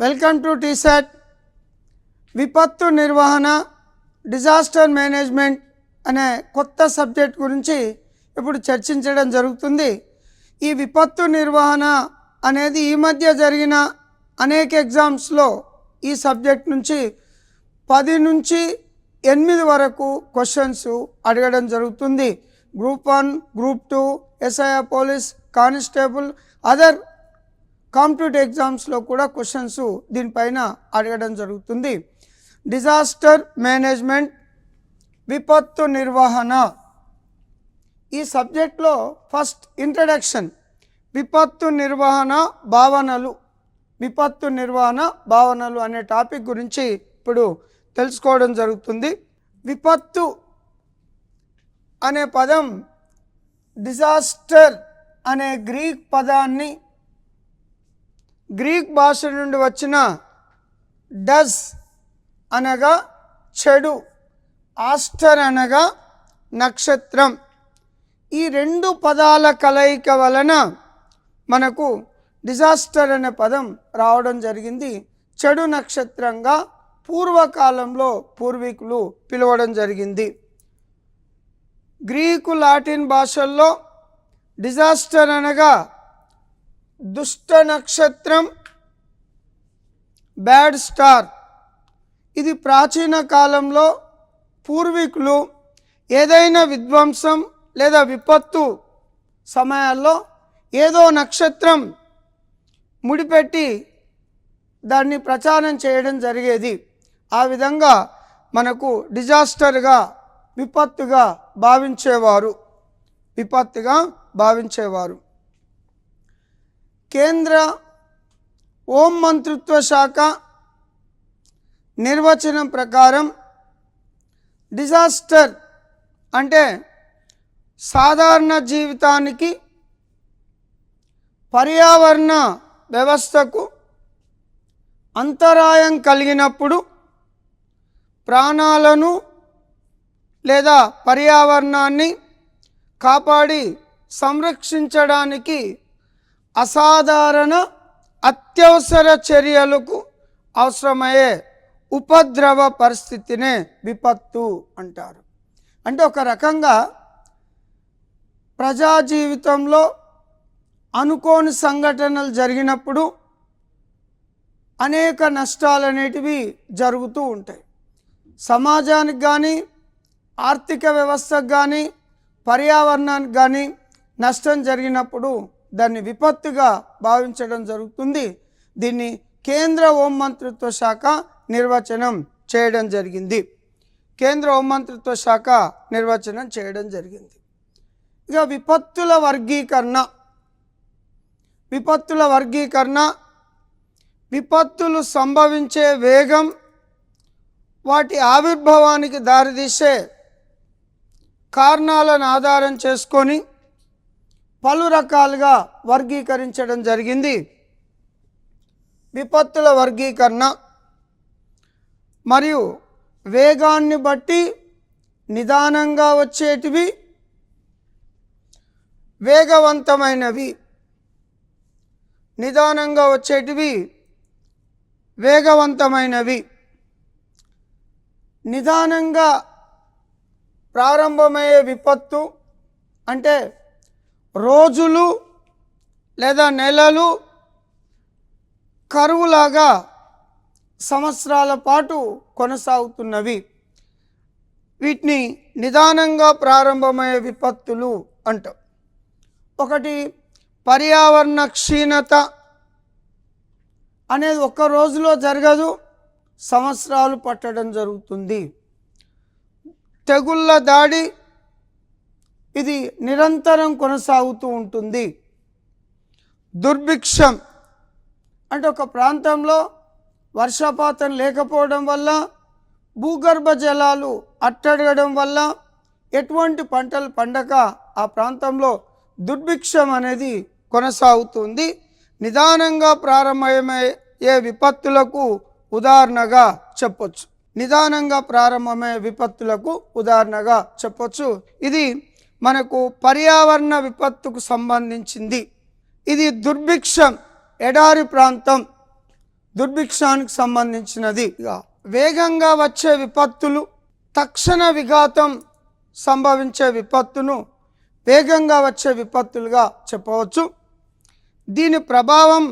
Welcome to T-SAT. విపత్తు నిర్వహణ, disaster management అనే కొత్త సబ్జెక్ట్ గురించి ఇప్పుడు చర్చించడం జరుగుతుంది. ఈ విపత్తు నిర్వహణ అనేది ఈ మధ్య జరిగిన అనేక ఎగ్జామ్స్లో ఈ సబ్జెక్ట్ నుంచి 10 నుంచి 8 వరకు క్వశ్చన్స్ అడగడం జరుగుతుంది. Group 1, group 2, SIR police, constable, other competitive ఎగ్జామ్స్లో కూడా క్వశ్చన్స్ దీనిపైన అడగడం జరుగుతుంది. డిజాస్టర్ మేనేజ్మెంట్, విపత్తు నిర్వహణ, ఈ సబ్జెక్ట్లో ఫస్ట్ ఇంట్రడక్షన్, విపత్తు నిర్వహణ భావనలు, విపత్తు నిర్వహణ భావనలు అనే టాపిక్ గురించి ఇప్పుడు తెలుసుకోవడం జరుగుతుంది. విపత్తు అనే పదం డిజాస్టర్ అనే గ్రీక్ పదాన్ని, గ్రీక్ భాష నుండి వచ్చిన డస్ అనగా చెడు, ఆస్టర్ అనగా నక్షత్రం, ఈ 2 పదాల కలయిక వలన మనకు డిజాస్టర్ అనే పదం రావడం జరిగింది. చెడు నక్షత్రంగా పూర్వకాలంలో పూర్వీకులు పిలవడం జరిగింది. గ్రీకు, లాటిన్ భాషల్లో డిజాస్టర్ అనగా దుష్ట నక్షత్రం, బ్యాడ్ స్టార్. ఇది ప్రాచీన కాలంలో పూర్వీకులు ఏదైనా విధ్వంసం లేదా విపత్తు సమయాల్లో ఏదో నక్షత్రం ముడిపెట్టి దాన్ని ప్రచారం చేయడం జరిగేది. ఆ విధంగా మనకు డిజాస్టర్గా, విపత్తుగా భావించేవారు. కేంద్ర హోం మంత్రిత్వ శాఖ నిర్వచనం ప్రకారం డిజాస్టర్ అంటే సాధారణ జీవితానికి, పర్యావరణ వ్యవస్థకు అంతరాయం కలిగినప్పుడు ప్రాణాలను లేదా పర్యావరణాన్ని కాపాడి సంరక్షించడానికి అసాధారణ అత్యవసర చర్యలకు అవసరమయ్యే ఉపద్రవ పరిస్థితినే విపత్తు అంటారు. అంటే ఒక రకంగా ప్రజా జీవితంలో అనుకోని సంఘటనలు జరిగినప్పుడు అనేక నష్టాలు అనేటివి జరుగుతూ ఉంటాయి. సమాజానికి కానీ, ఆర్థిక వ్యవస్థకు కానీ, పర్యావరణానికి కానీ నష్టం జరిగినప్పుడు దాన్ని విపత్తుగా భావించడం జరుగుతుంది. దీన్ని కేంద్ర హోం మంత్రిత్వ శాఖ నిర్వచనం చేయడం జరిగింది. ఇక విపత్తుల వర్గీకరణ, విపత్తులు సంభవించే వేగం, వాటి ఆవిర్భావానికి దారితీసే కారణాలను ఆధారం చేసుకొని పలు రకాలుగా వర్గీకరించడం జరిగింది. విపత్తుల వర్గీకరణ మరియు వేగాన్ని బట్టి నిదానంగా వచ్చేటివి, వేగవంతమైనవి, నిదానంగా వచ్చేటివి, వేగవంతమైనవి. నిదానంగా ప్రారంభమయ్యే విపత్తు అంటే రోజులు లేదా నెలలు, కరువులాగా సంవత్సరాల పాటు కొనసాగుతున్నవి. వీటిని నిదానంగా ప్రారంభమయ్యే విపత్తులు అంటాం. ఒకటి పర్యావరణ క్షీణత అనేది ఒక్క రోజులో జరగదు, సంవత్సరాలు పట్టడం జరుగుతుంది. తెగుళ్ళ దాడి, ఇది నిరంతరం కొనసాగుతూ ఉంటుంది. దుర్భిక్షం అంటే ఒక ప్రాంతంలో వర్షపాతం లేకపోవడం వల్ల, భూగర్భ జలాలు అట్టడగడం వల్ల ఎటువంటి పంటలు పండక ఆ ప్రాంతంలో దుర్భిక్షం అనేది కొనసాగుతుంది. నిదానంగా ప్రారంభమయ్యే విపత్తులకు ఉదాహరణగా చెప్పొచ్చు. ఇది మనకు పర్యావరణ విపత్తుకు సంబంధించింది. ఇది దుర్భిక్షం, ఎడారి ప్రాంతం, దుర్భిక్షానికి సంబంధించినది. ఇక వేగంగా వచ్చే విపత్తులు, తక్షణ విఘాతం సంభవించే విపత్తును వేగంగా వచ్చే విపత్తులుగా చెప్పవచ్చు. దీని ప్రభావం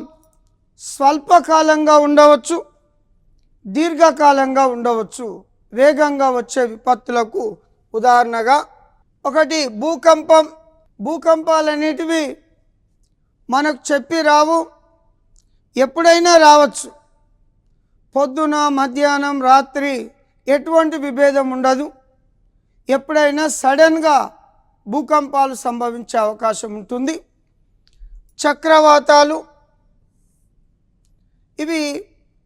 స్వల్పకాలంగా ఉండవచ్చు, దీర్ఘకాలంగా ఉండవచ్చు. వేగంగా వచ్చే విపత్తులకు ఉదాహరణగా ఒకటి భూకంపం. భూకంపాలన్నిటివి మనకు చెప్పి రావు, ఎప్పుడైనా రావచ్చు. పొద్దున, మధ్యాహ్నం, రాత్రి ఎటువంటి విభేదం ఉండదు. ఎప్పుడైనా సడన్గా భూకంపాలు సంభవించే అవకాశం ఉంటుంది. చక్రవాతాలు, ఇవి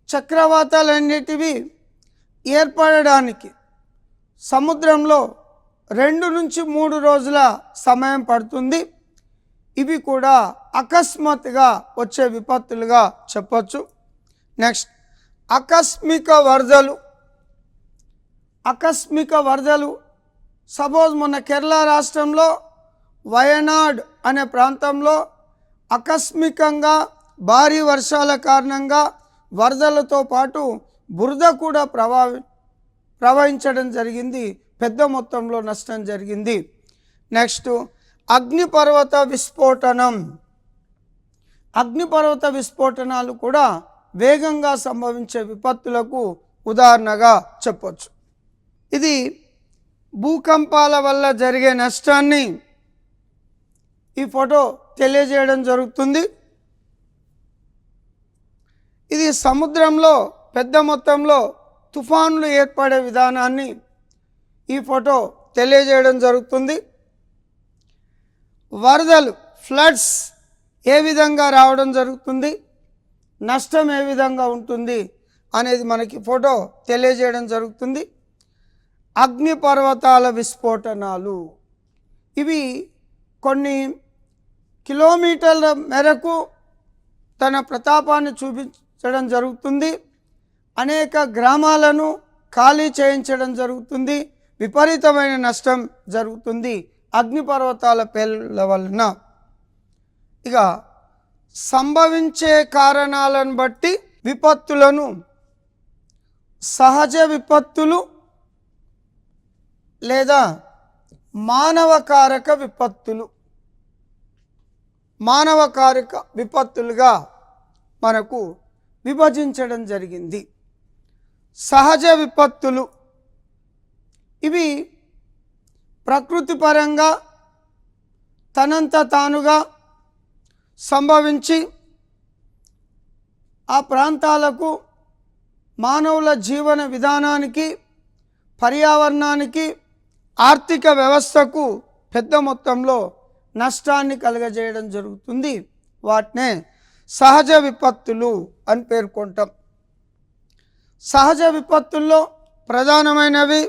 చక్రవాతాలన్నిటివి ఏర్పడడానికి సముద్రంలో 2 నుంచి 3 రోజుల సమయం పడుతుంది. ఇవి కూడా అకస్మాత్తుగా వచ్చే విపత్తులుగా చెప్పచ్చు. నెక్స్ట్ ఆకస్మిక వరదలు. ఆకస్మిక వరదలు సపోజ్ మొన్న కేరళ రాష్ట్రంలో వయనాడ్ అనే ప్రాంతంలో ఆకస్మికంగా భారీ వర్షాల కారణంగా వరదలతో పాటు బురద కూడా ప్రవహించడం జరిగింది. పెద్ద మొత్తంలో నష్టం జరిగింది. నెక్స్ట్ అగ్నిపర్వత విస్ఫోటనం. అగ్నిపర్వత విస్ఫోటనాలు కూడా వేగంగా సంభవించే విపత్తులకు ఉదాహరణగా చెప్పవచ్చు. ఇది భూకంపాల వల్ల జరిగే నష్టాన్ని ఈ ఫోటో తెలియజేయడం జరుగుతుంది. ఇది సముద్రంలో పెద్ద మొత్తంలో తుఫాన్లు ఏర్పడే విధానాన్ని ఈ ఫోటో తెలియజేయడం జరుగుతుంది. వరదలు, ఫ్లడ్స్ ఏ విధంగా రావడం జరుగుతుంది, నష్టం ఏ విధంగా ఉంటుంది అనేది మనకి ఫోటో తెలియజేయడం జరుగుతుంది. అగ్నిపర్వతాల విస్ఫోటనాలు, ఇవి కొన్ని కిలోమీటర్ల మేరకు తన ప్రతాపాన్ని చూపించడం జరుగుతుంది. అనేక గ్రామాలను ఖాళీ చేయించడం జరుగుతుంది. విపరీతమైన నష్టం జరుగుతుంది అగ్నిపర్వతాల పేలుల వలన. ఇక సంభవించే కారణాలను బట్టి విపత్తులను సహజ విపత్తులు లేదా మానవకారక విపత్తులు, మానవకారక విపత్తులుగా మనకు విభజించడం జరిగింది. సహజ విపత్తులు ఇవి ప్రకృతి పరంగా తనంత తానుగా సంభవించి ఆ ప్రాంతాలకు, మానవుల జీవన విధానానికి, పర్యావరణానికి, ఆర్థిక వ్యవస్థకు పెద్ద మొత్తంలో నష్టాన్ని కలుగజేయడం జరుగుతుంది. వాటినే సహజ విపత్తులు అని పేర్కొంటాం. సహజ విపత్తుల్లో ప్రధానమైనవి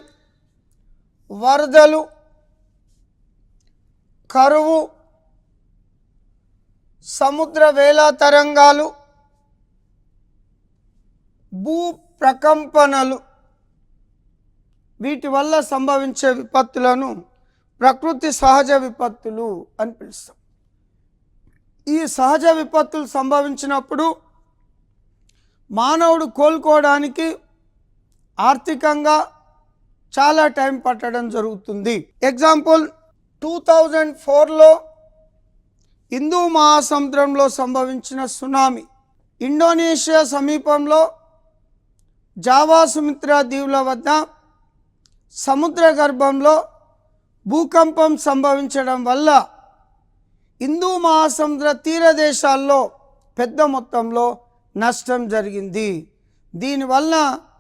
వరదలు, కరువు, సముద్ర వేలా తరంగాలు, భూ ప్రకంపనలు. వీటి వల్ల సంభవించే విపత్తులను ప్రకృతి సహజ విపత్తులు అని పిలుస్తాం. ఈ సహజ విపత్తులు సంభవించినప్పుడు మానవుడు కోలుకోవడానికి ఆర్థికంగా చాలా టైం పట్టడం జరుగుతుంది. ఎగ్జాంపుల్ 2004లో హిందూ మహాసముద్రంలో సంభవించిన సునామీ, ఇండోనేషియా సమీపంలో జావా సుమిత్రా దీవుల వద్ద సముద్ర గర్భంలో భూకంపం సంభవించడం వల్ల హిందూ మహాసముద్ర తీర దేశాల్లో పెద్ద మొత్తంలో నష్టం జరిగింది. దీనివల్ల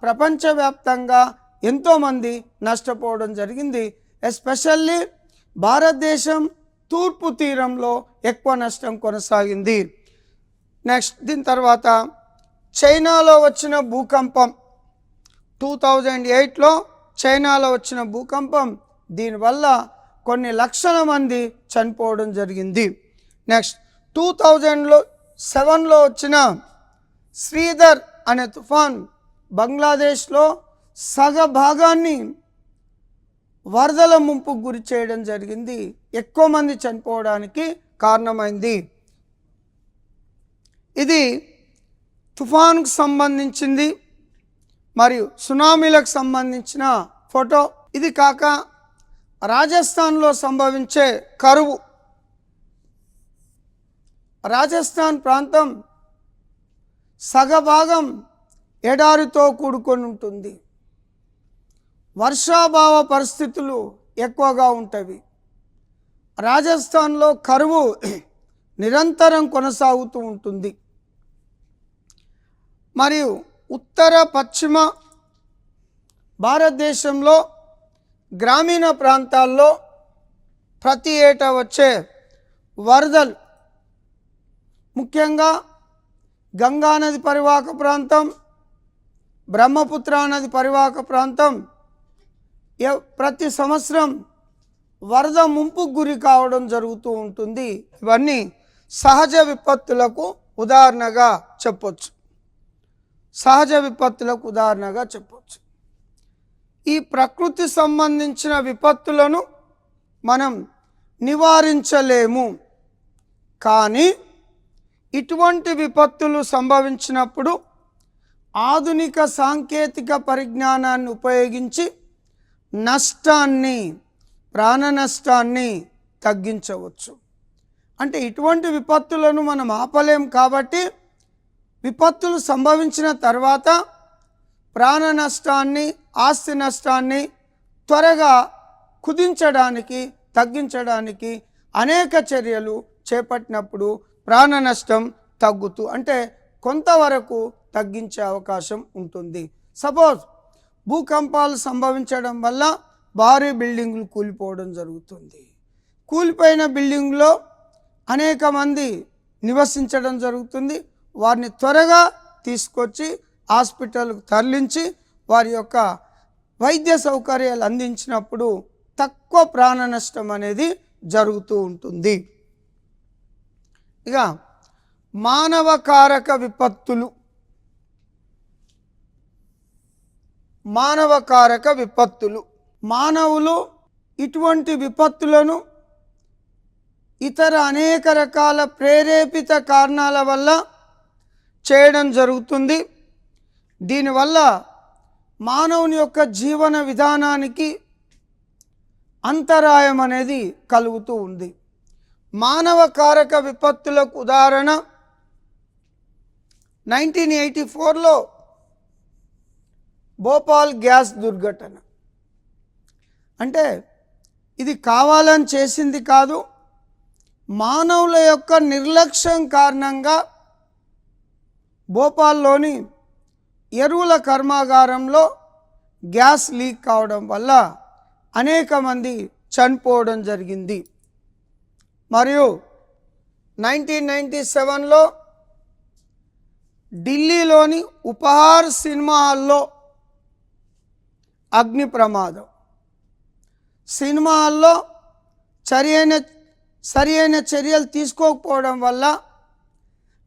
ప్రపంచవ్యాప్తంగా ఎంతోమంది నష్టపోవడం జరిగింది. ఎస్పెషల్లీ భారతదేశం తూర్పు తీరంలో ఎక్కువ నష్టం కొనసాగింది. నెక్స్ట్ దీని తర్వాత చైనాలో వచ్చిన భూకంపం, 2008లో చైనాలో వచ్చిన భూకంపం, దీనివల్ల కొన్ని లక్షల మంది చనిపోవడం జరిగింది. నెక్స్ట్ 2007లో వచ్చిన శ్రీధర్ అనే తుఫాన్ బంగ్లాదేశ్లో సగ భాగాన్ని వరదల ముంపుకు గురి చేయడం జరిగింది. ఎక్కువ మంది చనిపోవడానికి కారణమైంది. ఇది తుఫాన్కు సంబంధించింది మరియు సునామీలకు సంబంధించిన ఫోటో. ఇది కాక రాజస్థాన్లో సంభవించే కరువు. రాజస్థాన్ ప్రాంతం సగభాగం ఎడారితో కూడుకొని ఉంటుంది. వర్షాభావ పరిస్థితులు ఎక్కువగా ఉంటవి. రాజస్థాన్లో కరువు నిరంతరం కొనసాగుతూ ఉంటుంది. మరియు ఉత్తర పశ్చిమ భారతదేశంలో గ్రామీణ ప్రాంతాల్లో ప్రతి ఏటా వచ్చే వరదలు, ముఖ్యంగా గంగా నది పరివాహక ప్రాంతం, బ్రహ్మపుత్ర నది పరివాహక ప్రాంతం ప్రతి సంవత్సరం వరద ముంపుకు గురి కావడం జరుగుతూ ఉంటుంది. ఇవన్నీ సహజ విపత్తులకు ఉదాహరణగా చెప్పొచ్చు. సహజ విపత్తులకు ఉదాహరణగా చెప్పొచ్చు. ఈ ప్రకృతి సంబంధించిన విపత్తులను మనం నివారించలేము. కానీ ఇటువంటి విపత్తులు సంభవించినప్పుడు ఆధునిక సాంకేతిక పరిజ్ఞానాన్ని ఉపయోగించి నష్టాన్ని, ప్రాణ నష్టాన్ని తగ్గించవచ్చు. అంటే ఇటువంటి విపత్తులను మనం ఆపలేం కాబట్టి విపత్తులు సంభవించిన తర్వాత ప్రాణ నష్టాన్ని, ఆస్తి నష్టాన్ని త్వరగా కుదించడానికి, తగ్గించడానికి అనేక చర్యలు చేపట్టినప్పుడు ప్రాణ నష్టం తగ్గుతూ, అంటే కొంతవరకు తగ్గించే అవకాశం ఉంటుంది. సపోజ్ భూకంపాలు సంభవించడం వల్ల భారీ బిల్డింగులు కూలిపోవడం జరుగుతుంది. కూలిపోయిన బిల్డింగ్లో అనేక మంది నివసించడం జరుగుతుంది. వారిని త్వరగా తీసుకొచ్చి హాస్పిటల్కు తరలించి వారి యొక్క వైద్య సౌకర్యాలు అందించినప్పుడు తక్కువ ప్రాణ నష్టం అనేది జరుగుతూ ఉంటుంది. ఇక మానవకారక విపత్తులు. మానవకారక విపత్తులు, మానవులు ఇటువంటి విపత్తులను ఇతర అనేక రకాల ప్రేరేపిత కారణాల వల్ల చేయడం జరుగుతుంది. దీనివల్ల మానవుని యొక్క జీవన విధానానికి అంతరాయం అనేది కలుగుతూ ఉంది. మానవకారక విపత్తులకు ఉదాహరణ 1984లో భోపాల్ గ్యాస్ దుర్ఘటన. అంటే ఇది కావాలని చేసింది కాదు, మానవుల యొక్క నిర్లక్ష్యం కారణంగా భోపాల్లోని ఎరువుల కర్మాగారంలో గ్యాస్ లీక్ కావడం వల్ల అనేక మంది చనిపోవడం జరిగింది. మరియు 1997లో ఢిల్లీలోని ఉపహార్ సినిమా హాల్లో అగ్ని ప్రమాదం. సినిమా హాల్లో సరైన చర్యలు తీసుకోకపోవడం వల్ల,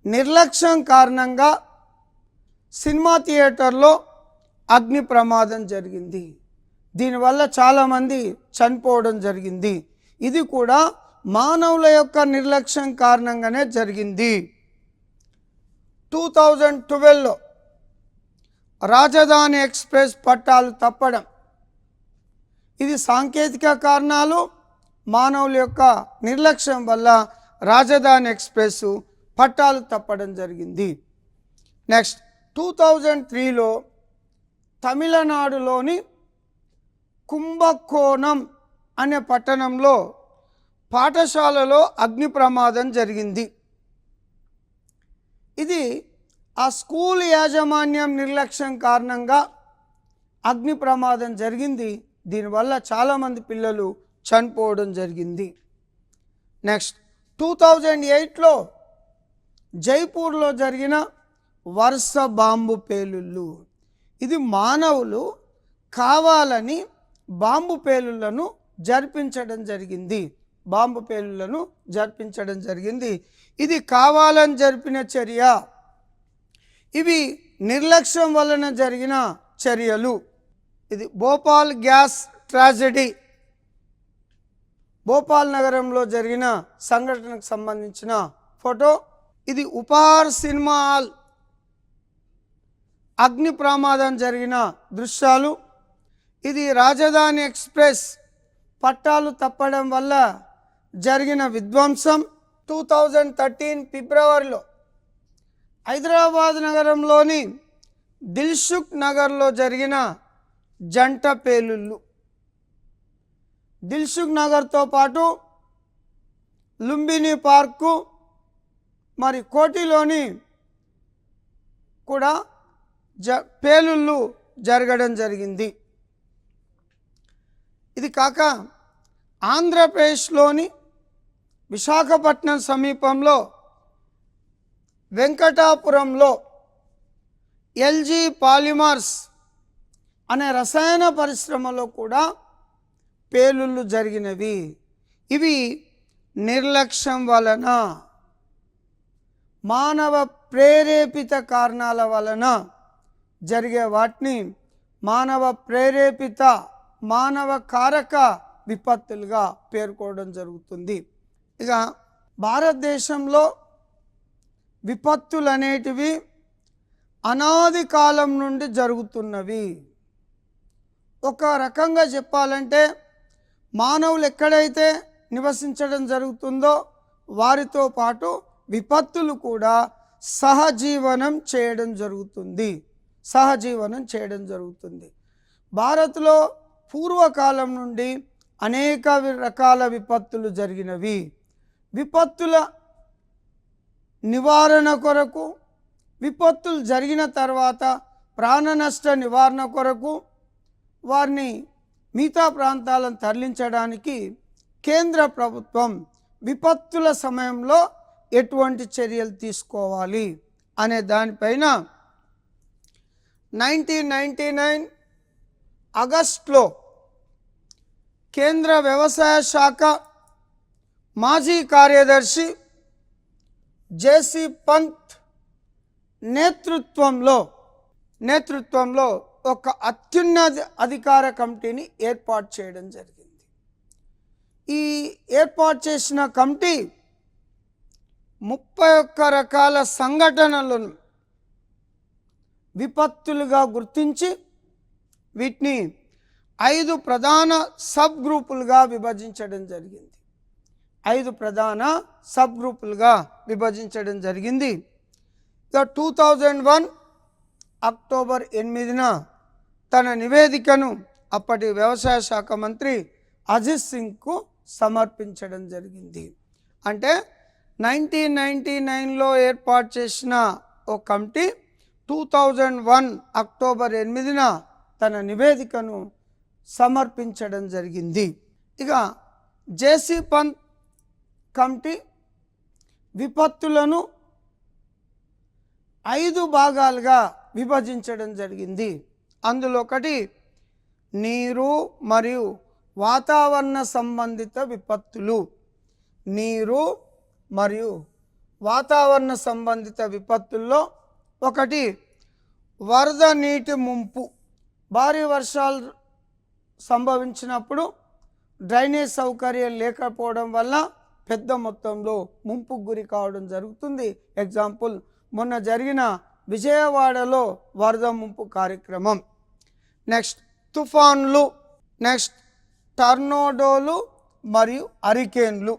నిర్లక్ష్యం కారణంగా సినిమా థియేటర్లో అగ్ని ప్రమాదం జరిగింది. దీనివల్ల చాలామంది చనిపోవడం జరిగింది. ఇది కూడా మానవుల యొక్క నిర్లక్ష్యం కారణంగానే జరిగింది. 2012లో రాజధాని ఎక్స్ప్రెస్ పట్టాలు తప్పడం, ఇది సాంకేతిక కారణాలు, మానవుల యొక్క నిర్లక్ష్యం వల్ల రాజధాని ఎక్స్ప్రెస్ పట్టాలు తప్పడం జరిగింది. నెక్స్ట్ 2003లో తమిళనాడులోని కుంభకోణం అనే పట్టణంలో పాఠశాలలో అగ్ని ప్రమాదం జరిగింది. ఇది ఆ స్కూల్ యాజమాన్యం నిర్లక్ష్యం కారణంగా అగ్ని ప్రమాదం జరిగింది. దీనివల్ల చాలామంది పిల్లలు చనిపోవడం జరిగింది. నెక్స్ట్ 2008లో జైపూర్లో జరిగిన వరుస బాంబు పేలుళ్ళు. ఇది మానవులు కావాలని బాంబు పేలుళ్లను జరిపించడం జరిగింది. బాంబు పేలుళ్లను జరిపించడం జరిగింది. ఇది కావాలని జరిపిన చర్య. ఇవి నిర్లక్ష్యం వలన జరిగిన చర్యలు. ఇది భోపాల్ గ్యాస్ ట్రాజెడీ, భోపాల్ నగరంలో జరిగిన సంఘటనకు సంబంధించిన ఫోటో. ఇది ఉపహార్ సినిమా హాల్ అగ్ని ప్రమాదం జరిగిన దృశ్యాలు. ఇది రాజధాని ఎక్స్ప్రెస్ పట్టాలు తప్పడం వల్ల జరిగిన విధ్వంసం. 2013 ఫిబ్రవరిలో హైదరాబాద్ నగరంలోని దిల్సుఖ్ నగర్లో జరిగిన జంట పేలుళ్ళు. దిల్సుఖ్ నగర్తో పాటు లుంబిని పార్కు మరి కోటిలోని కూడా పేలుళ్ళు జరగడం జరిగింది. ఇది కాక ఆంధ్రప్రదేశ్లోని విశాఖపట్నం సమీపంలో వెంకటాపురంలో ఎల్జీ పాలిమర్స్ అనే రసాయన పరిశ్రమలో కూడా పేలుళ్ళు జరిగినవి. ఇవి నిర్లక్ష్యం వలన, మానవ ప్రేరేపిత కారణాల వలన జరిగే వాటిని మానవ ప్రేరేపిత మానవ కారక విపత్తులుగా పేర్కోవడం జరుగుతుంది. ఇక భారతదేశంలో విపత్తులు అనేటివి అనాది కాలం నుండి జరుగుతున్నవి. ఒక రకంగా చెప్పాలంటే మానవులు ఎక్కడైతే నివసించడం జరుగుతుందో వారితో పాటు విపత్తులు కూడా సహజీవనం చేయడం జరుగుతుంది. భారత్లో పూర్వకాలం నుండి అనేక రకాల విపత్తులు జరిగినవి. విపత్తుల నివారణ కొరకు, విపత్తులు జరిగిన తర్వాత ప్రాణ నష్ట నివారణ కొరకు వారిని మిగతా ప్రాంతాలను తరలించడానికి కేంద్ర ప్రభుత్వం విపత్తుల సమయంలో ఎటువంటి చర్యలు తీసుకోవాలి అనే దానిపైన 1999 ఆగస్టులో కేంద్ర వ్యవసాయ శాఖ మాజీ కార్యదర్శి జేసీ పంత్ నేతృత్వంలో ఒక అత్యున్నత అధికార కమిటీని ఏర్పాటు చేయడం జరిగింది. ఈ ఏర్పాటు చేసిన కమిటీ 31 రకాల సంఘటనలను విపత్తులుగా గుర్తించి వీటిని 5 ప్రధాన సబ్ గ్రూపులుగా విభజించడం జరిగింది. ఇక 2001 అక్టోబర్ 8న తన నివేదికను అప్పటి వ్యవసాయ శాఖ మంత్రి అజిత్ సింగ్కు సమర్పించడం జరిగింది. అంటే 1999లో ఏర్పాటు చేసిన ఓ కమిటీ 2001 అక్టోబర్ 8న తన నివేదికను సమర్పించడం జరిగింది. ఇక జేసీ పంత్ కమిటీ విపత్తులను 5 భాగాలుగా విభజించడం జరిగింది. అందులో ఒకటి నీరు మరియు వాతావరణ సంబంధిత విపత్తులు. విపత్తుల్లో ఒకటి వరద నీటి ముంపు. భారీ వర్షాలు సంభవించినప్పుడు డ్రైనేజ్ సౌకర్యం లేకపోవడం వల్ల పెద్ద మొత్తంలో ముంపుకు గురి కావడం జరుగుతుంది. ఎగ్జాంపుల్ మొన్న జరిగిన విజయవాడలో వరద ముంపు కార్యక్రమం. నెక్స్ట్ తుఫాన్లు, నెక్స్ట్ టర్నోడోలు మరియు హరికేన్లు.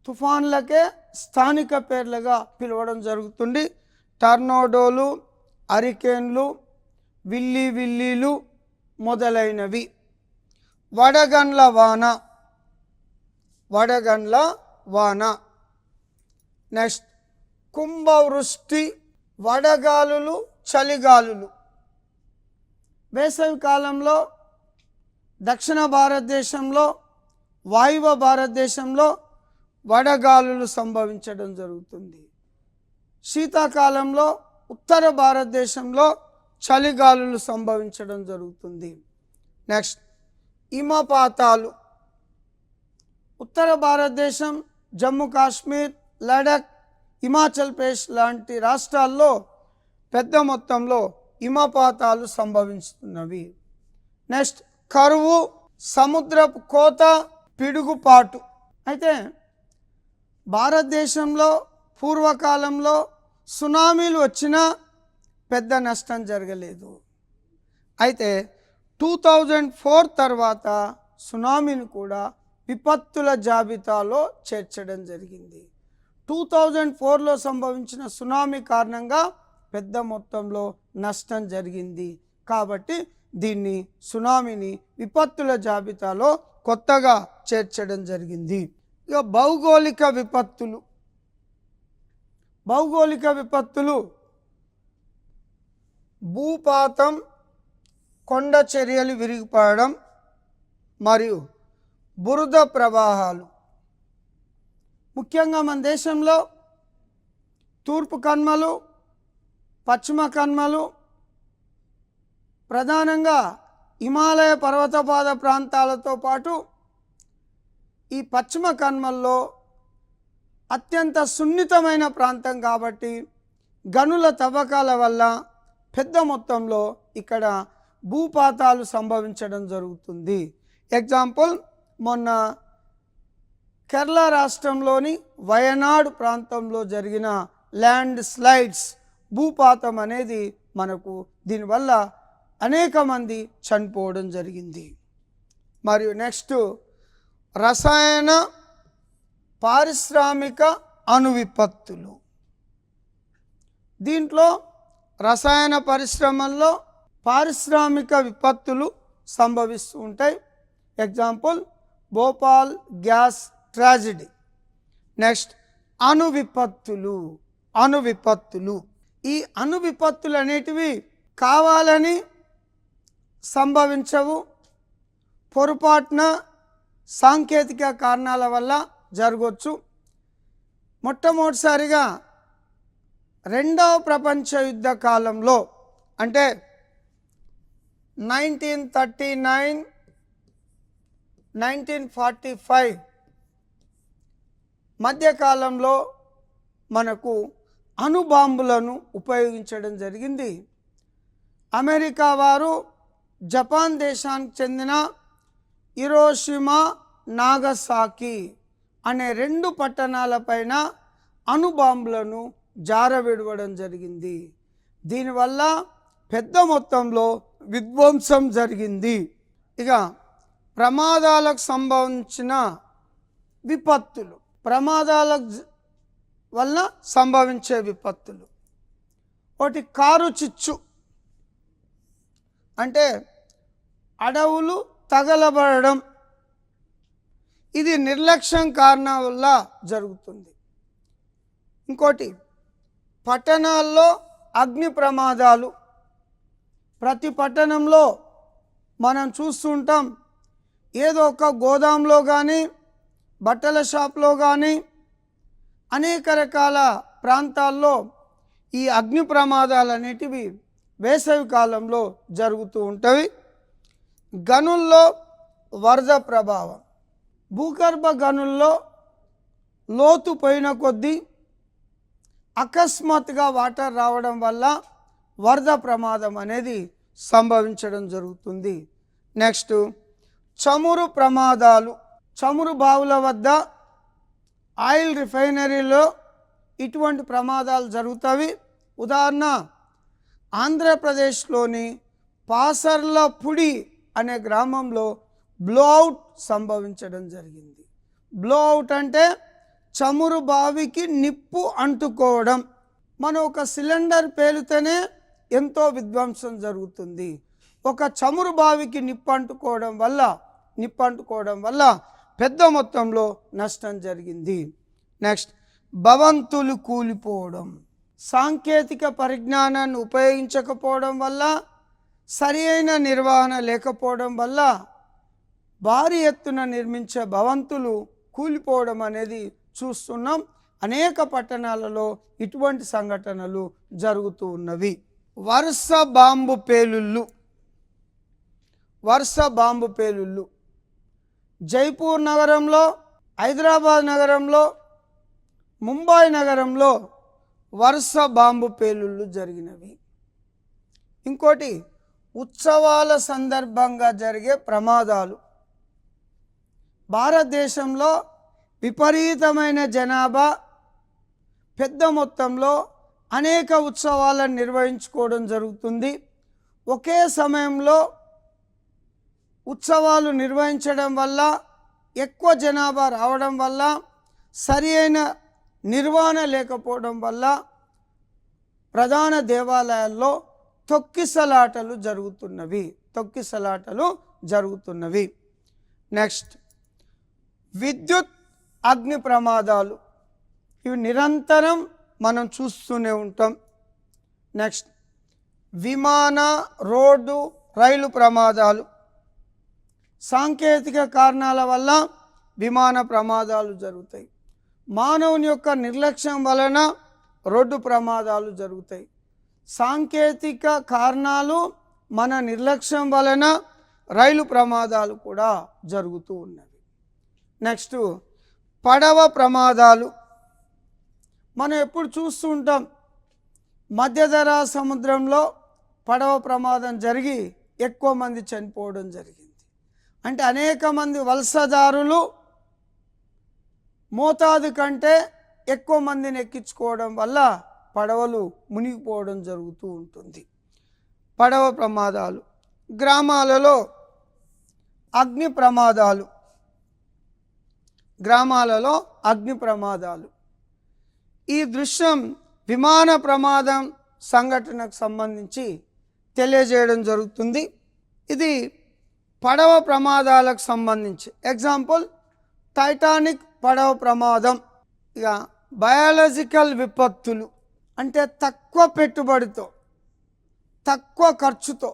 తుఫాన్లకే స్థానిక పేర్లుగా పిలవడం జరుగుతుంది. టర్నోడోలు, హరికేన్లు, విల్లీలు మొదలైనవి. వడగండ్ల వాన. నెక్స్ట్ కుంభవృష్టి, వడగాలులు, చలిగాలులు. వేసవి కాలంలో దక్షిణ భారతదేశంలో, వాయువ్య భారతదేశంలో వడగాలులు సంభవించడం జరుగుతుంది. శీతాకాలంలో ఉత్తర భారతదేశంలో చలిగాలులు సంభవించడం జరుగుతుంది. నెక్స్ట్ హిమపాతాలు. ఉత్తర భారతదేశం, జమ్మూ కాశ్మీర్, లడాక్, హిమాచల్ ప్రదేశ్ లాంటి రాష్ట్రాల్లో పెద్ద మొత్తంలో హిమపాతాలు సంభవిస్తున్నవి. నెక్స్ట్ కరువు, సముద్రపు కోత, పిడుగుపాటు. అయితే భారతదేశంలో పూర్వకాలంలో సునామీలు వచ్చినా పెద్ద నష్టం జరగలేదు. అయితే 2004 తర్వాత సునామీని కూడా విపత్తుల జాబితాలో చేర్చడం జరిగింది. 2004లో సంభవించిన సునామీ కారణంగా పెద్ద మొత్తంలో నష్టం జరిగింది. కాబట్టి దీన్ని సునామీని విపత్తుల జాబితాలో కొత్తగా చేర్చడం జరిగింది. ఇక భౌగోళిక విపత్తులు భూపాతం, కొండ చర్యలు విరిగిపడడం మరియు బురద ప్రవాహాలు. ముఖ్యంగా మన దేశంలో తూర్పు కనుమలు, పశ్చిమ కనుమలు, ప్రధానంగా హిమాలయ పర్వతపాద ప్రాంతాలతో పాటు ఈ పశ్చిమ కనుమల్లో అత్యంత సున్నితమైన ప్రాంతం కాబట్టి గనుల తవ్వకాల వల్ల పెద్ద మొత్తంలో ఇక్కడ భూపాతాలు సంభవించడం జరుగుతుంది. ఎగ్జాంపుల్, మొన్న కేరళ రాష్ట్రంలోని వయనాడ్ ప్రాంతంలో జరిగిన ల్యాండ్ స్లైడ్స్, భూపాతం అనేది మనకు దీనివల్ల అనేక మంది చనిపోవడం జరిగింది. మరియు నెక్స్ట్ రసాయన పారిశ్రామిక అణు విపత్తులు. దీంట్లో రసాయన పరిశ్రమల్లో పారిశ్రామిక విపత్తులు సంభవిస్తూ ఉంటాయి. Example, Bhopal gas tragedy. Next అణు విపత్తులు. ఈ అణు విపత్తులు అనేటివి కావాలని సంభవించవు, పొరపాటున సాంకేతిక కారణాల వల్ల జరగవచ్చు. మొట్టమొదటిసారిగా రెండవ ప్రపంచ యుద్ధ కాలంలో, అంటే 1939, 1945 మధ్యకాలంలో మనకు అణుబాంబులను ఉపయోగించడం జరిగింది. అమెరికా వారు జపాన్ దేశానికి చెందిన హిరోషిమా, నాగసాకి అనే 2 పట్టణాలపైన అణుబాంబులను జారవిడవడం జరిగింది. దీనివల్ల పెద్ద మొత్తంలో విధ్వంసం జరిగింది. ఇక ప్రమాదాలకు సంబంధించిన విపత్తులు, ప్రమాదాల వల్ల సంభవించే విపత్తులు. ఒకటి కారు చిచ్చు, అంటే అడవులు తగలబడడం. ఇది నిర్లక్ష్యం కారణం వల్ల జరుగుతుంది. ఇంకోటి పట్టణాల్లో అగ్ని ప్రమాదాలు. ప్రతి పట్టణంలో మనం చూస్తుంటాం, ఏదో ఒక గోదాంలో కానీ, బట్టల షాప్లో కానీ, అనేక రకాల ప్రాంతాల్లో ఈ అగ్ని ప్రమాదాలు అనేటివి వేసవి కాలంలో జరుగుతూ ఉంటాయి. గనుల్లో వరద ప్రభావం. భూగర్భ గనుల్లో లోతు పోయిన కొద్దీ అకస్మాత్తుగా వాటర్ రావడం వల్ల వరద ప్రమాదం అనేది సంభవించడం జరుగుతుంది. నెక్స్ట్ చమురు ప్రమాదాలు. చమురు బావుల వద్ద, ఆయిల్ రిఫైనరీలో ఇటువంటి ప్రమాదాలు జరుగుతాయి. ఉదాహరణ, ఆంధ్రప్రదేశ్లోని పాసర్లపూడి అనే గ్రామంలో బ్లోఅవుట్ సంభవించడం జరిగింది. బ్లోఅవుట్ అంటే చమురు బావికి నిప్పు అంటుకోవడం. మనం ఒక సిలిండర్ పేలితేనే ఎంతో విధ్వంసం జరుగుతుంది. ఒక చమురు బావికి నిప్పు అంటుకోవడం వల్ల పెద్ద మొత్తంలో నష్టం జరిగింది. నెక్స్ట్ భవంతులు కూలిపోవడం. సాంకేతిక పరిజ్ఞానాన్ని ఉపయోగించకపోవడం వల్ల, సరి అయిన నిర్వహణ లేకపోవడం వల్ల భారీ ఎత్తున నిర్మించే భవంతులు కూలిపోవడం అనేది చూస్తున్నాం. అనేక పట్టణాలలో ఇటువంటి సంఘటనలు జరుగుతూ ఉన్నవి. వరుస బాంబు పేలుళ్ళు జైపూర్ నగరంలో, హైదరాబాద్ నగరంలో, ముంబై నగరంలో వరుస బాంబు పేలుళ్ళు జరిగినవి. ఇంకోటి ఉత్సవాల సందర్భంగా జరిగే ప్రమాదాలు. భారతదేశంలో విపరీతమైన జనాభా, పెద్ద మొత్తంలో అనేక ఉత్సవాలను నిర్వహించుకోవడం జరుగుతుంది. ఒకే సమయంలో ఉత్సవాలు నిర్వహించడం వల్ల, ఎక్కువ జనాభా రావడం వల్ల, సరి అయిన నిర్వహణ లేకపోవడం వల్ల ప్రధాన దేవాలయాల్లో తొక్కిసలాటలు జరుగుతున్నవి. నెక్స్ట్, విద్యుత్ అగ్ని ప్రమాదాలు, ఇవి నిరంతరం మనం చూస్తూనే ఉంటాం. నెక్స్ట్, విమాన, రోడ్డు, రైలు ప్రమాదాలు, సాంకేతిక కారణాల వల్ల విమాన ప్రమాదాలు జరుగుతాయి. మానవుని యొక్క నిర్లక్ష్యం వలన రోడ్డు ప్రమాదాలు జరుగుతాయి. సాంకేతిక కారణాలు, మన నిర్లక్ష్యం వలన రైలు ప్రమాదాలు కూడా జరుగుతూ ఉన్నవి. నెక్స్ట్, పడవ ప్రమాదాలు. మనం ఎప్పుడు చూస్తూ ఉంటాం, మధ్యధరా సముద్రంలో పడవ ప్రమాదం జరిగి ఎక్కువ మంది చనిపోవడం జరిగింది. అంటే అనేక మంది వలసదారులు మోతాదు కంటే ఎక్కువ మందిని ఎక్కించుకోవడం వల్ల పడవలు మునిగిపోవడం జరుగుతూ ఉంటుంది. పడవ ప్రమాదాలు. గ్రామాలలో అగ్ని ప్రమాదాలు. ఈ దృశ్యం విమాన ప్రమాదం సంఘటనకు సంబంధించి తెలియజేయడం జరుగుతుంది. ఇది పడవ ప్రమాదాలకు సంబంధించి. ఎగ్జాంపుల్, టైటానిక్ పడవ ప్రమాదం. ఇక బయాలజికల్ విపత్తులు అంటే తక్కువ పెట్టుబడితో, తక్కువ ఖర్చుతో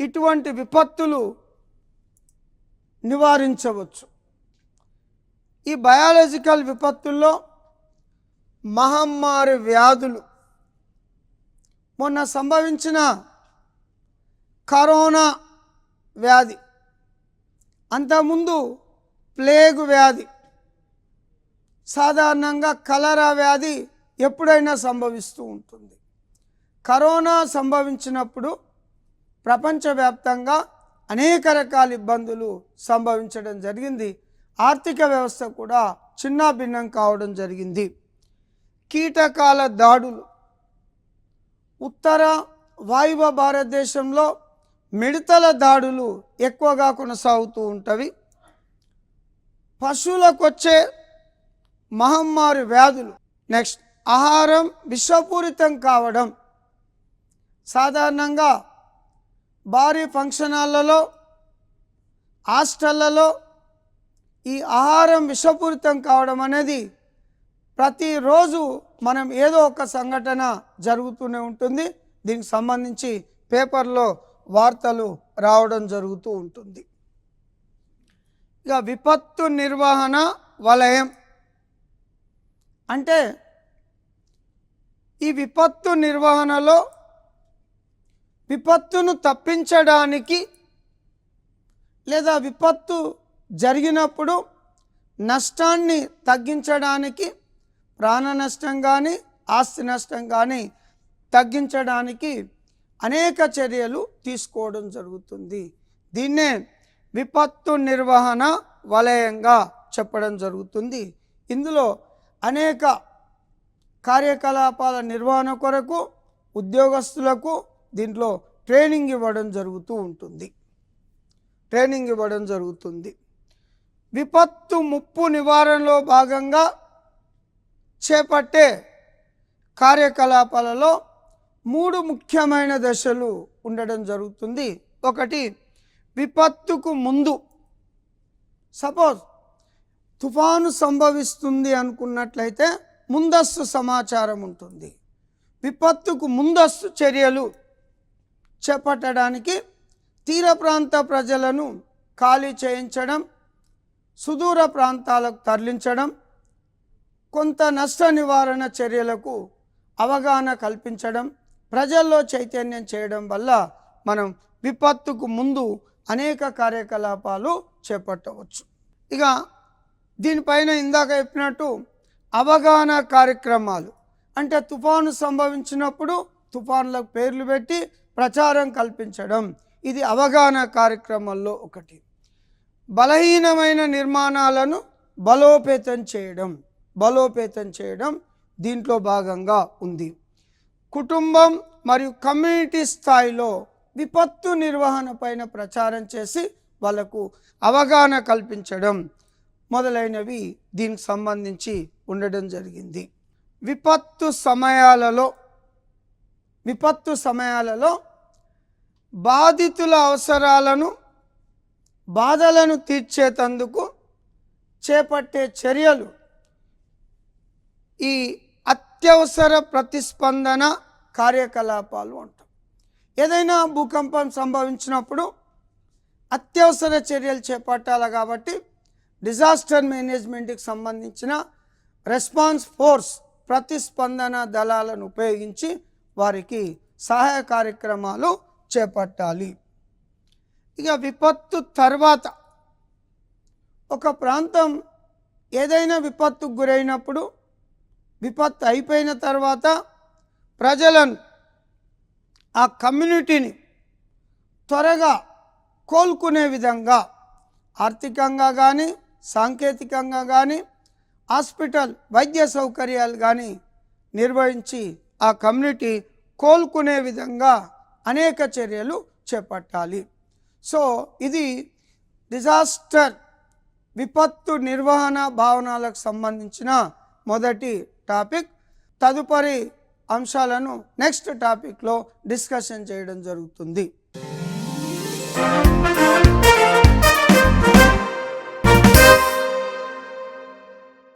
ఇటువంటి విపత్తులు నివారించవచ్చు. ఈ బయాలజికల్ విపత్తుల్లో మహమ్మారి వ్యాధులు, మొన్న సంభవించిన కరోనా వ్యాధి, అంతకుముందు ప్లేగు వ్యాధి, సాధారణంగా కలరా వ్యాధి ఎప్పుడైనా సంభవిస్తూ ఉంటుంది. కరోనా సంభవించినప్పుడు ప్రపంచవ్యాప్తంగా అనేక రకాల ఇబ్బందులు సంభవించడం జరిగింది. ఆర్థిక వ్యవస్థ కూడా చిన్నాభిన్నం కావడం జరిగింది. కీటకాల దాడులు. ఉత్తర వాయువ్య భారతదేశంలో మిడతల దాడులు ఎక్కువగా కొనసాగుతూ ఉంటవి. పశువులకు వచ్చే మహమ్మారి వ్యాధులు. నెక్స్ట్, ఆహారం విషపూరితం కావడం. సాధారణంగా భారీ ఫంక్షన్ హాల్లలో, హాస్టళ్లలో ఈ ఆహారం విషపూరితం కావడం అనేది ప్రతిరోజు మనం ఏదో ఒక సంఘటన జరుగుతూనే ఉంటుంది. దీనికి సంబంధించి పేపర్లో వార్తలు రావడం జరుగుతూ ఉంటుంది. ఇక విపత్తు నిర్వహణ వలయం అంటే ఈ విపత్తు నిర్వహణలో విపత్తును తప్పించడానికి లేదా విపత్తు జరిగినప్పుడు నష్టాన్ని తగ్గించడానికి, ప్రాణ నష్టం కానీ ఆస్తి నష్టం కానీ తగ్గించడానికి అనేక చర్యలు తీసుకోవడం జరుగుతుంది. దీన్నే విపత్తు నిర్వహణ వలయంగా చెప్పడం జరుగుతుంది. ఇందులో అనేక కార్యకలాపాల నిర్వహణ కొరకు ఉద్యోగస్తులకు దీంట్లో ట్రైనింగ్ ఇవ్వడం జరుగుతుంది. విపత్తు ముప్పు నివారణలో భాగంగా చేపట్టే కార్యకలాపాలలో 3 ముఖ్యమైన దశలు ఉండడం జరుగుతుంది. ఒకటి, విపత్తుకు ముందు. సపోజ్ తుఫాను సంభవిస్తుంది అనుకున్నట్లయితే ముందస్తు సమాచారం ఉంటుంది. విపత్తుకు ముందస్తు చర్యలు చేపట్టడానికి తీర ప్రాంత ప్రజలను ఖాళీ చేయించడం, సుదూర ప్రాంతాలకు తరలించడం, కొంత నష్ట నివారణ చర్యలకు అవగాహన కల్పించడం, ప్రజల్లో చైతన్యం చేయడం వల్ల మనం విపత్తుకు ముందు అనేక కార్యకలాపాలు చేపట్టవచ్చు. ఇక దీనిపైన ఇందాక చెప్పినట్టు అవగాహన కార్యక్రమాలు అంటే తుఫాను సంభవించినప్పుడు తుఫానులకు పేర్లు పెట్టి ప్రచారం కల్పించడం, ఇది అవగాహన కార్యక్రమాల్లో ఒకటి. బలహీనమైన నిర్మాణాలను బలోపేతం చేయడం దీంట్లో భాగంగా ఉంది. కుటుంబం మరియు కమ్యూనిటీ స్థాయిలో విపత్తు నిర్వహణ పైన ప్రచారం చేసి వాళ్ళకు అవగాహన కల్పించడం మొదలైనవి దీనికి సంబంధించి ఉండడం జరిగింది. విపత్తు సమయాలలో బాధితుల అవసరాలను బాధలను తీర్చేటందుకు చేపట్టే చర్యలు ఈ అత్యవసర ప్రతిస్పందన కార్యకలాపాలు అంటాం. ఏదైనా భూకంపం సంభవించినప్పుడు అత్యవసర చర్యలు చేపట్టాలి కాబట్టి డిజాస్టర్ మేనేజ్మెంట్కి సంబంధించిన రెస్పాన్స్ ఫోర్స్ ప్రతిస్పందన దళాలను ఉపయోగించి వారికి సహాయ కార్యక్రమాలు చేపట్టాలి. ఇక విపత్తు తర్వాత ఒక ప్రాంతం ఏదైనా విపత్తుకు గురైనప్పుడు విపత్తు అయిపోయిన తర్వాత ప్రజలను ఆ కమ్యూనిటీని త్వరగా కోలుకునే విధంగా ఆర్థికంగా కానీ సాంకేతికంగా కానీ హాస్పిటల్ వైద్య సౌకర్యాలు కానీ నిర్వహించి ఆ కమ్యూనిటీ కోలుకునే విధంగా అనేక చర్యలు చేపట్టాలి. సో ఇది డిజాస్టర్ విపత్తు నిర్వహణ భావనలకు సంబంధించిన మొదటి టాపిక్. తదుపరి అంశాలను నెక్స్ట్ టాపిక్లో డిస్కషన్ చేయడం జరుగుతుంది.